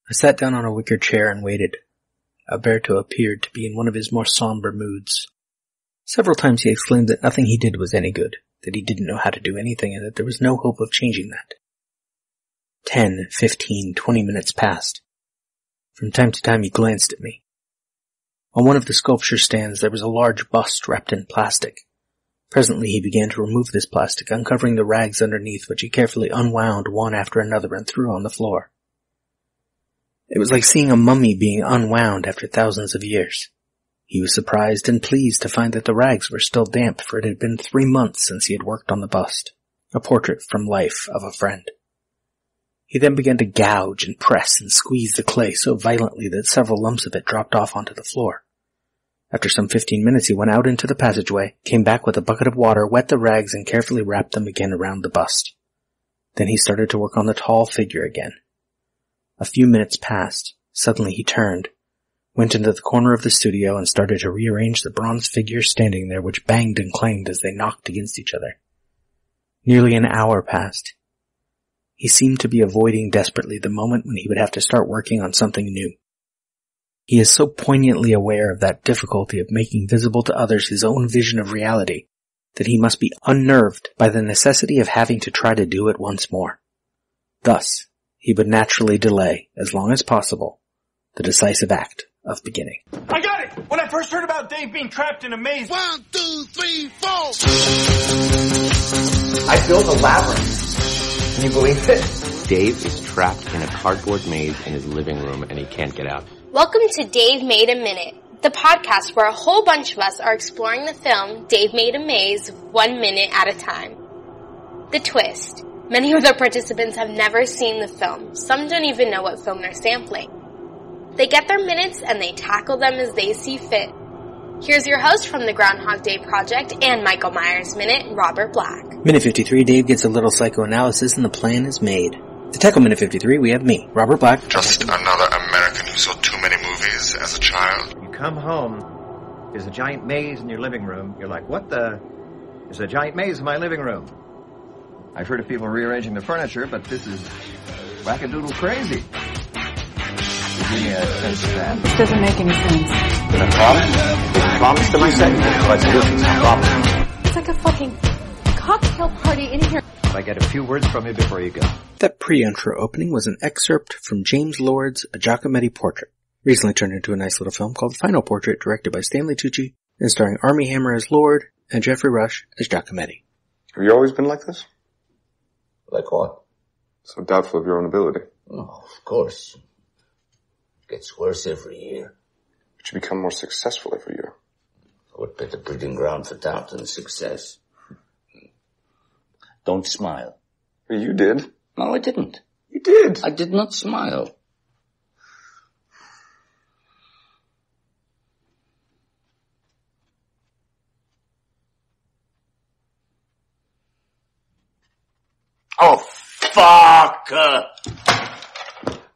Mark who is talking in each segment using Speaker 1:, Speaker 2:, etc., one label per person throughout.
Speaker 1: I sat down on a wicker chair and waited. Alberto appeared to be in one of his more somber moods. Several times he exclaimed that nothing he did was any good, that he didn't know how to do anything, and that there was no hope of changing that. 10, 15, 20 minutes passed. From time to time he glanced at me. On one of the sculpture stands there was a large bust wrapped in plastic. Presently he began to remove this plastic, uncovering the rags underneath, which he carefully unwound one after another and threw on the floor. It was like seeing a mummy being unwound after thousands of years. He was surprised and pleased to find that the rags were still damp, for it had been 3 months since he had worked on the bust, a portrait from life of a friend. He then began to gouge and press and squeeze the clay so violently that several lumps of it dropped off onto the floor. After some 15 minutes he went out into the passageway, came back with a bucket of water, wet the rags, and carefully wrapped them again around the bust. Then he started to work on the tall figure again. A few minutes passed. Suddenly he turned, went into the corner of the studio, and started to rearrange the bronze figures standing there, which banged and clanged as they knocked against each other. Nearly an hour passed. He seemed to be avoiding desperately the moment when he would have to start working on something new. He is so poignantly aware of that difficulty of making visible to others his own vision of reality that he must be unnerved by the necessity of having to try to do it once more. Thus, he would naturally delay, as long as possible, the decisive act of beginning.
Speaker 2: I got it! When I first heard about Dave being trapped in a maze...
Speaker 3: 1, 2, 3, 4!
Speaker 4: I built a labyrinth. Can you believe it?
Speaker 5: Dave is trapped in a cardboard maze in his living room and he can't get out.
Speaker 6: Welcome to Dave Made a Minute, the podcast where a whole bunch of us are exploring the film Dave Made a Maze 1 minute at a time. The twist. Many of the participants have never seen the film. Some don't even know what film they're sampling. They get their minutes and they tackle them as they see fit. Here's your host from the Groundhog Day Project and Michael Myers Minute, Robert Black.
Speaker 1: Minute 53, Dave gets a little psychoanalysis and the plan is made. To tackle Minute 53, we have me, Robert Black.
Speaker 3: Just another American who saw too many movies as a child.
Speaker 4: You come home, there's a giant maze in your living room. You're like, what the? There's a giant maze in my living room. I've heard of people rearranging the furniture, but this is wackadoodle crazy. Give me a sense of that.
Speaker 7: This doesn't make any sense.
Speaker 5: Did I promise? Did I promise to myself? Let's do it. I promise.
Speaker 7: It's like a fucking cocktail party in here.
Speaker 4: I get a few words from you before you go.
Speaker 1: That pre-intro opening was an excerpt from James Lord's A Giacometti Portrait, recently turned into a nice little film called Final Portrait, directed by Stanley Tucci, and starring Armie Hammer as Lord and Jeffrey Rush as Giacometti.
Speaker 8: Have you always been like this?
Speaker 9: Like what?
Speaker 8: So doubtful of your own ability.
Speaker 9: Oh, of course. Gets worse every year.
Speaker 8: But you become more successful every year.
Speaker 9: What better breeding ground for doubt than success? Don't smile.
Speaker 8: Well, you did.
Speaker 9: No, I didn't.
Speaker 8: You did.
Speaker 9: I did not smile. Oh, fuck!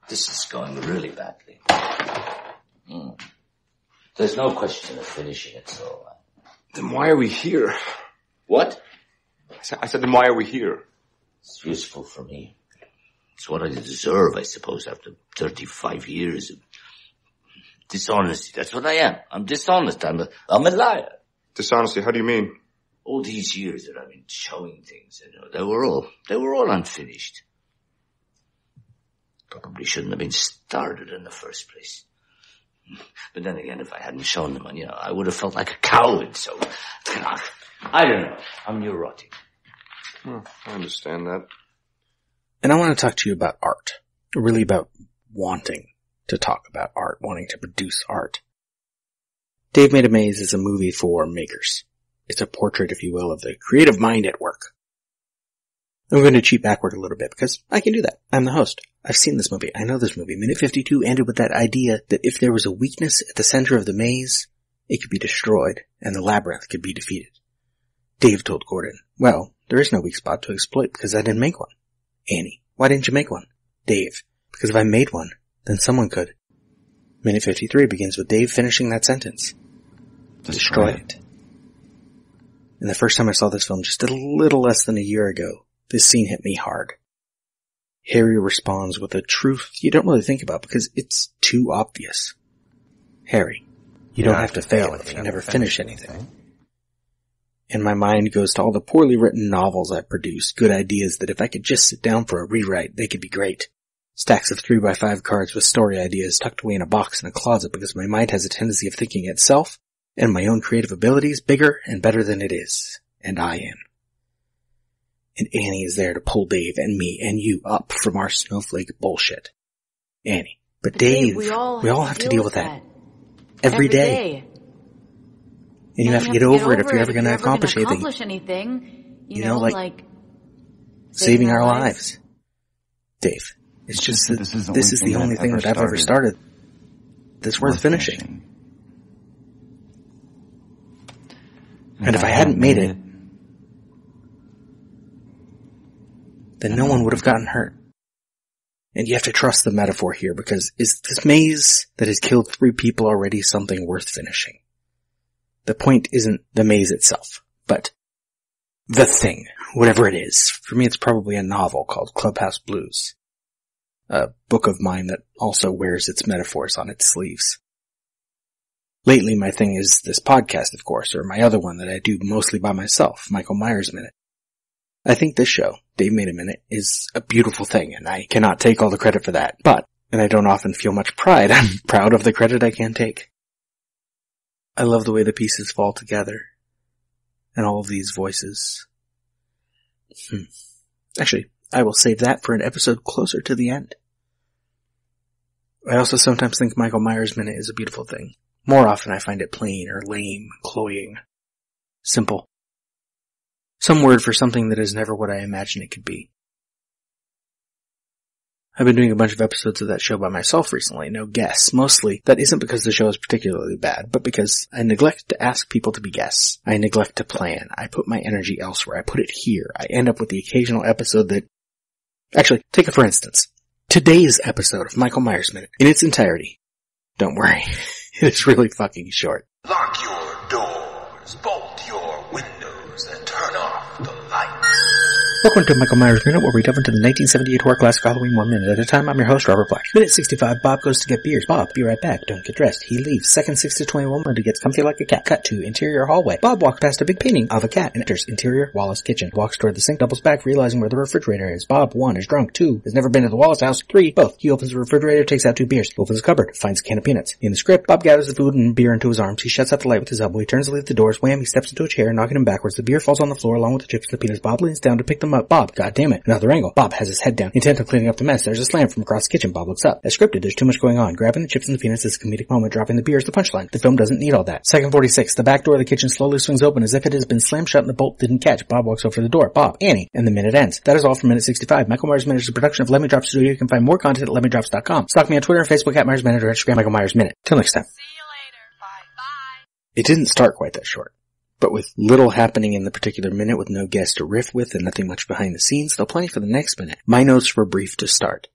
Speaker 9: This is going really badly. There's no question of finishing it, so...
Speaker 8: Then why are we here?
Speaker 9: What?
Speaker 8: I said, then why are we here?
Speaker 9: It's useful for me. It's what I deserve, I suppose, after 35 years of dishonesty. That's what I am. I'm dishonest. I'm a liar.
Speaker 8: Dishonesty, how do you mean?
Speaker 9: All these years that I've been showing things, they were all unfinished. Probably shouldn't have been started in the first place. But then again, if I hadn't shown them, I would have felt like a coward, so... I don't know. I'm neurotic.
Speaker 8: I understand that.
Speaker 1: And I want to talk to you about art. Really about wanting to talk about art, wanting to produce art. Dave Made a Maze is a movie for makers. It's a portrait, if you will, of the creative mind at work. I'm going to cheat backward a little bit because I can do that. I'm the host. I've seen this movie. I know this movie. Minute 52 ended with that idea that if there was a weakness at the center of the maze, it could be destroyed and the labyrinth could be defeated. Dave told Gordon, well, there is no weak spot to exploit because I didn't make one. Annie, why didn't you make one? Dave, because if I made one, then someone could. Minute 53 begins with Dave finishing that sentence. Destroy it. And the first time I saw this film just a little less than a year ago, this scene hit me hard. Harry responds with a truth you don't really think about because it's too obvious. Harry, you don't have to fail if you never finish anything. And my mind goes to all the poorly written novels I've produced, good ideas that if I could just sit down for a rewrite, they could be great. Stacks of 3x5 cards with story ideas tucked away in a box in a closet because my mind has a tendency of thinking itself and my own creative abilities bigger and better than it is. And I am. And Annie is there to pull Dave and me and you up from our snowflake bullshit. Annie. But Dave, we all have to deal with that. Every day. And you have to get over it if you're ever going to accomplish anything. You know, like saving our lives. Dave, it's just that this is the only thing that I've ever started that's worth finishing. And if I hadn't made it, then no one would have gotten hurt. And you have to trust the metaphor here, because is this maze that has killed 3 people already something worth finishing? The point isn't the maze itself, but the thing, whatever it is. For me, it's probably a novel called Clubhouse Blues. A book of mine that also wears its metaphors on its sleeves. Lately, my thing is this podcast, of course, or my other one that I do mostly by myself, Michael Myers Minute. I think this show, Dave Made a Minute, is a beautiful thing, and I cannot take all the credit for that. But, and I don't often feel much pride, I'm proud of the credit I can take. I love the way the pieces fall together, and all of these voices. Actually, I will save that for an episode closer to the end. I also sometimes think Michael Myers Minute is a beautiful thing. More often I find it plain or lame, cloying, simple. Some word for something that is never what I imagine it could be. I've been doing a bunch of episodes of that show by myself recently, no guests. Mostly, that isn't because the show is particularly bad, but because I neglect to ask people to be guests. I neglect to plan. I put my energy elsewhere. I put it here. I end up with the occasional episode that... Actually, take it for instance. Today's episode of Michael Myers Minute, in its entirety. Don't worry, it's really fucking short.
Speaker 10: Lock your doors, bolt your windows, and turn off the lights.
Speaker 1: Welcome to Michael Myers Minute, where we delve into the 1978 horror classic Halloween 1 minute at a time. I'm your host, Robert Black. Minute 65, Bob goes to get beers. Bob, be right back. Don't get dressed. He leaves. Second 6 to 21, when he gets comfy like a cat. Cut to interior hallway. Bob walks past a big painting of a cat and enters interior Wallace kitchen. Walks toward the sink, doubles back, realizing where the refrigerator is. Bob, 1, is drunk. 2, has never been to the Wallace house. 3, both. He opens the refrigerator, takes out 2 beers. Opens the cupboard, finds a can of peanuts. In the script, Bob gathers the food and beer into his arms. He shuts out the light with his elbow. He turns to leave the doors. Wham, he steps into a chair, knocking him backwards. The beer falls on the floor along with the chips and the peanuts. Bob leans down to pick them up. Bob, goddamn it. Another angle. Bob has his head down, intent on cleaning up the mess. There's a slam from across the kitchen. Bob looks up. As scripted, there's too much going on. Grabbing the chips and the peanuts is a comedic moment. Dropping the beer is the punchline. The film doesn't need all that. Second 46. The back door of the kitchen slowly swings open as if it has been slammed shut and the bolt didn't catch. Bob walks over to the door. Bob, Annie, and the minute ends. That is all for minute 65. Michael Myers Minute is a production of Let Me Drop Studio. You can find more content at LetMeDrops.com. Stalk me on Twitter and Facebook at Myers Minute or Instagram Michael Myers Minute. Till next time.
Speaker 6: See you later. Bye.
Speaker 1: It didn't start quite that short. But with little happening in the particular minute, with no guest to riff with and nothing much behind the scenes, though plenty for the next minute, my notes were brief to start.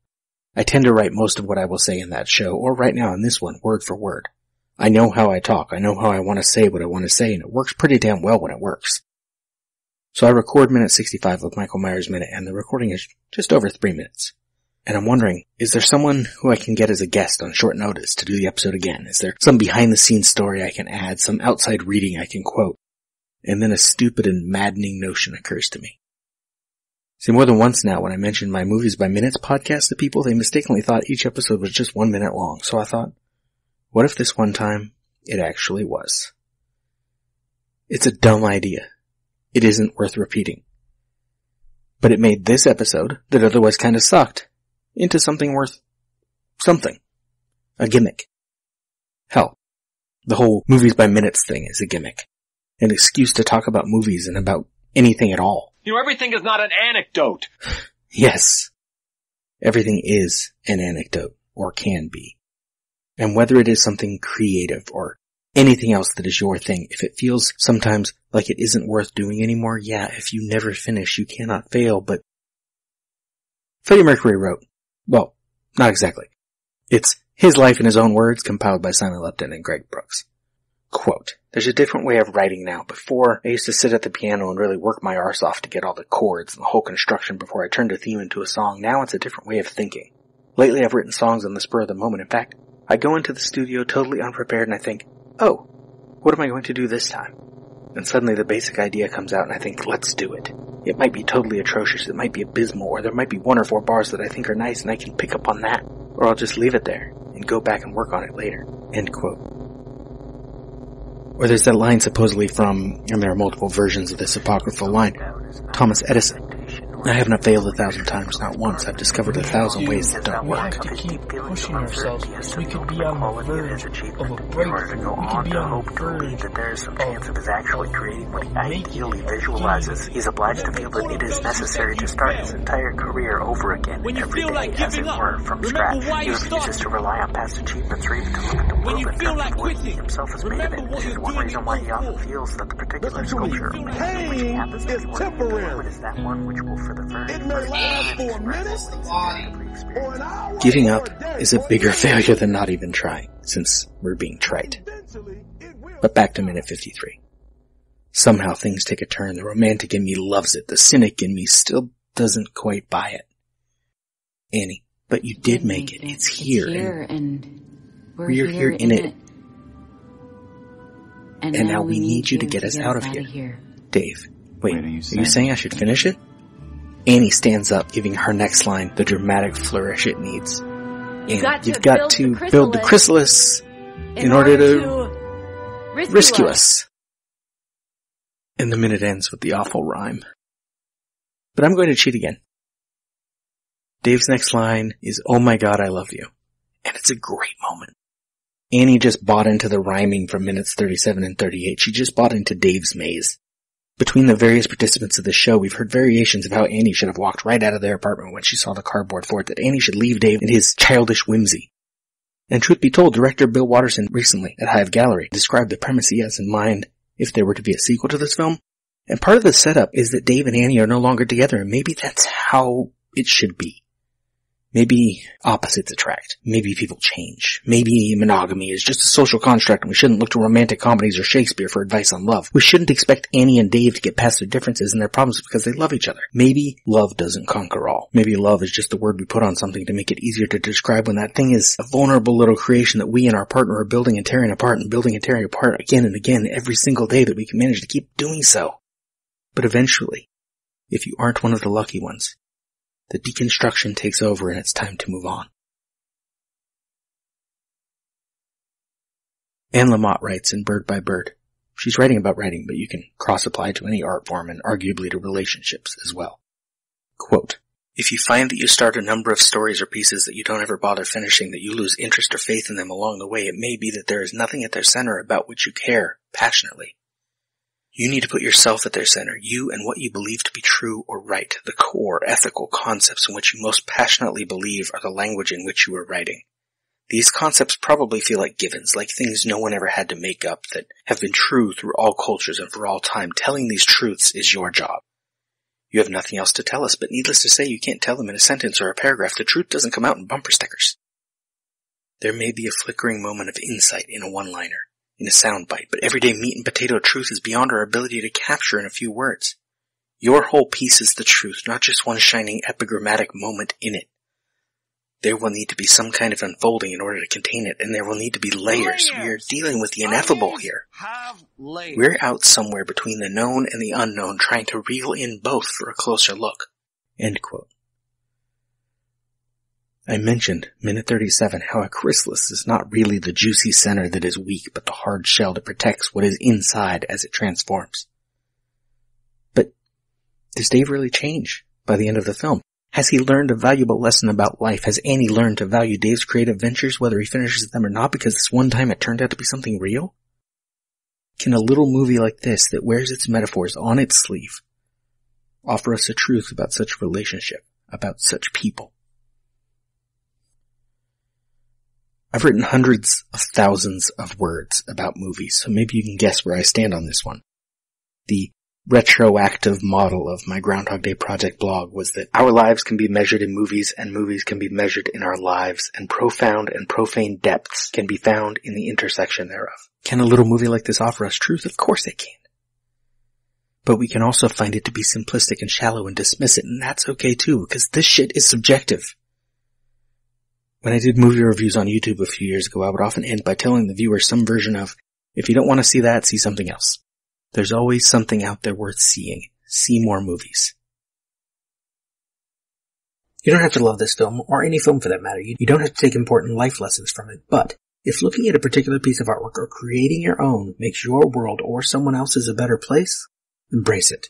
Speaker 1: I tend to write most of what I will say in that show, or right now in this one, word for word. I know how I talk, I know how I want to say what I want to say, and it works pretty damn well when it works. So I record minute 65 of Michael Myers Minute, and the recording is just over 3 minutes. And I'm wondering, is there someone who I can get as a guest on short notice to do the episode again? Is there some behind-the-scenes story I can add, some outside reading I can quote? And then a stupid and maddening notion occurs to me. See, more than once now, when I mentioned my Movies by Minutes podcast to people, they mistakenly thought each episode was just 1 minute long. So I thought, what if this one time it actually was? It's a dumb idea. It isn't worth repeating. But it made this episode, that otherwise kinda sucked, into something worth something. A gimmick. Hell, the whole Movies by Minutes thing is a gimmick. An excuse to talk about movies and about anything at all.
Speaker 2: You know, everything is not an anecdote.
Speaker 1: Yes. Everything is an anecdote, or can be. And whether it is something creative, or anything else that is your thing, if it feels sometimes like it isn't worth doing anymore, yeah, if you never finish, you cannot fail, but Freddie Mercury wrote, well, not exactly. It's his life in his own words, compiled by Simon Lupton and Greg Brooks. Quote, there's a different way of writing now. Before, I used to sit at the piano and really work my arse off to get all the chords and the whole construction before I turned a theme into a song. Now it's a different way of thinking. Lately I've written songs on the spur of the moment. In fact, I go into the studio totally unprepared and I think, oh, what am I going to do this time? And suddenly the basic idea comes out and I think, let's do it. It might be totally atrocious, it might be abysmal, or there might be 1 or 4 bars that I think are nice and I can pick up on that. Or I'll just leave it there and go back and work on it later. End quote. Or there's that line supposedly from, and there are multiple versions of this apocryphal line, Thomas Edison. I have not failed 1,000 times, not once. I've discovered 1,000 ways that don't work.
Speaker 11: We have to keep pushing ourselves. We could be on the verge of a breakthrough. We could be on the verge
Speaker 12: that there is some chance of his actually creating what he ideally visualizes. He's obliged to feel that it is necessary to start his entire career over again, every day, as it were, from scratch. He refuses to rely on past achievements or even to look at the world in terms of what he himself has made of it. This is one reason why he often feels that the particular sculpture or painting which he happens to be working on is that one which will for the
Speaker 10: it may last for a minute or an hour.
Speaker 1: Giving up is a bigger failure than not even trying, since we're being trite. But back to minute 53. Somehow things take a turn. The romantic in me loves it. The cynic in me still doesn't quite buy it. Annie, but you did make it. It's here.
Speaker 7: And
Speaker 1: we're here in it. And now we need you to get us out of here. Dave, wait, are you saying I should finish it? Annie stands up, giving her next line the dramatic flourish it needs. And you've got to build the chrysalis in order to rescue us. And the minute ends with the awful rhyme. But I'm going to cheat again. Dave's next line is, oh my God, I love you. And it's a great moment. Annie just bought into the rhyming from minutes 37 and 38. She just bought into Dave's maze. Between the various participants of the show, we've heard variations of how Annie should have walked right out of their apartment when she saw the cardboard fort, that Annie should leave Dave in his childish whimsy. And truth be told, director Bill Watterson recently at Hive Gallery described the premise he has in mind if there were to be a sequel to this film. And part of the setup is that Dave and Annie are no longer together, and maybe that's how it should be. Maybe opposites attract. Maybe people change. Maybe monogamy is just a social construct and we shouldn't look to romantic comedies or Shakespeare for advice on love. We shouldn't expect Annie and Dave to get past their differences and their problems because they love each other. Maybe love doesn't conquer all. Maybe love is just a word we put on something to make it easier to describe when that thing is a vulnerable little creation that we and our partner are building and tearing apart and building and tearing apart again and again every single day that we can manage to keep doing so. But eventually, if you aren't one of the lucky ones, the deconstruction takes over and it's time to move on. Anne Lamott writes in Bird by Bird. She's writing about writing, but you can cross-apply to any art form and arguably to relationships as well. Quote, if you find that you start a number of stories or pieces that you don't ever bother finishing, that you lose interest or faith in them along the way, it may be that there is nothing at their center about which you care passionately. You need to put yourself at their center, you and what you believe to be true or right. The core ethical concepts in which you most passionately believe are the language in which you are writing. These concepts probably feel like givens, like things no one ever had to make up, that have been true through all cultures and for all time. Telling these truths is your job. You have nothing else to tell us, but needless to say, you can't tell them in a sentence or a paragraph. The truth doesn't come out in bumper stickers. There may be a flickering moment of insight in a one-liner, in a soundbite, but everyday meat and potato truth is beyond our ability to capture in a few words. Your whole piece is the truth, not just one shining epigrammatic moment in it. There will need to be some kind of unfolding in order to contain it, and there will need to be layers. We are dealing with the ineffable here. We're out somewhere between the known and the unknown, trying to reel in both for a closer look. End quote. I mentioned, minute 37, how a chrysalis is not really the juicy center that is weak, but the hard shell that protects what is inside as it transforms. But does Dave really change by the end of the film? Has he learned a valuable lesson about life? Has Annie learned to value Dave's creative ventures, whether he finishes them or not, because this one time it turned out to be something real? Can a little movie like this, that wears its metaphors on its sleeve, offer us a truth about such relationship, about such people? I've written hundreds of thousands of words about movies, so maybe you can guess where I stand on this one. The retroactive model of my Groundhog Day Project blog was that our lives can be measured in movies and movies can be measured in our lives, and profound and profane depths can be found in the intersection thereof. Can a little movie like this offer us truth? Of course it can. But we can also find it to be simplistic and shallow and dismiss it, and that's okay too, because this shit is subjective. When I did movie reviews on YouTube a few years ago, I would often end by telling the viewer some version of, if you don't want to see that, see something else. There's always something out there worth seeing. See more movies. You don't have to love this film, or any film for that matter. You don't have to take important life lessons from it, but if looking at a particular piece of artwork or creating your own makes your world or someone else's a better place, embrace it.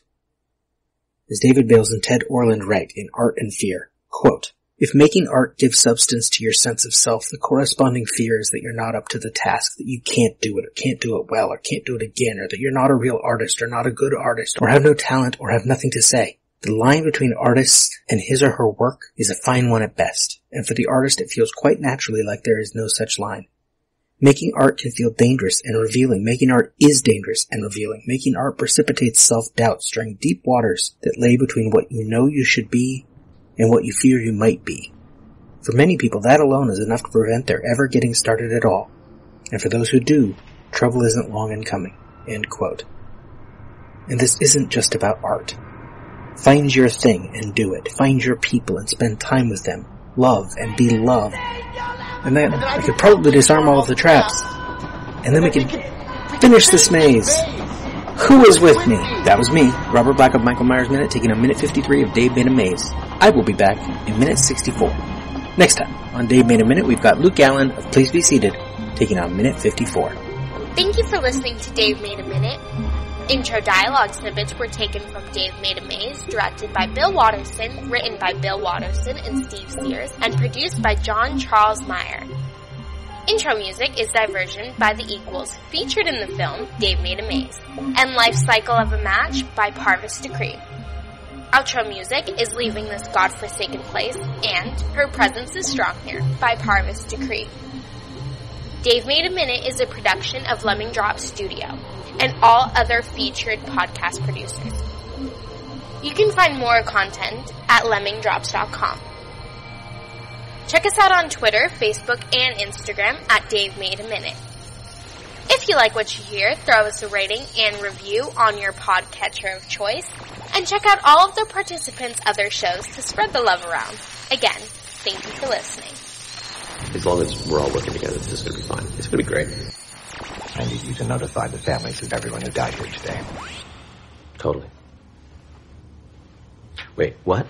Speaker 1: As David Bales and Ted Orland write in Art and Fear, quote, if making art gives substance to your sense of self, the corresponding fear is that you're not up to the task, that you can't do it, or can't do it well, or can't do it again, or that you're not a real artist, or not a good artist, or have no talent, or have nothing to say. The line between artists and his or her work is a fine one at best, and for the artist it feels quite naturally like there is no such line. Making art can feel dangerous and revealing. Making art is dangerous and revealing. Making art precipitates self-doubt, stirring deep waters that lay between what you know you should be and what you fear you might be. For many people, that alone is enough to prevent their ever getting started at all. And for those who do, trouble isn't long in coming. End quote. And this isn't just about art. Find your thing and do it. Find your people and spend time with them. Love and be loved. And then I could probably disarm all of the traps. And then we could finish this maze. Who is with me? That was me, Robert Black of Michael Myers Minute, taking a minute 53 of Dave Made a Maze. I will be back in minute 64. Next time on Dave Made a Minute, we've got Luke Allen of Please Be Seated, taking on minute 54.
Speaker 6: Thank you for listening to Dave Made a Minute. Intro dialogue snippets were taken from Dave Made a Maze, directed by Bill Watterson, written by Bill Watterson and Steve Sears, and produced by John Charles Meyer. Intro music is Diversion by The Equals, featured in the film Dave Made a Maze, and Life Cycle of a Match by Parvis Decree. Outro music is Leaving This God-Forsaken Place and Her Presence is Strong Here by Parvis Decree. Dave Made a Minute is a production of Lemming Drop Studio and all other featured podcast producers. You can find more content at lemmingdrops.com. Check us out on Twitter, Facebook, and Instagram at Dave Made a Minute. If you like what you hear, throw us a rating and review on your podcatcher of choice, and check out all of the participants' other shows to spread the love around. Again, thank you for listening.
Speaker 13: As long as we're all working together, this is going to be fine. It's going to be great.
Speaker 4: I need you to notify the families of everyone who died here today.
Speaker 13: Totally. Wait, what?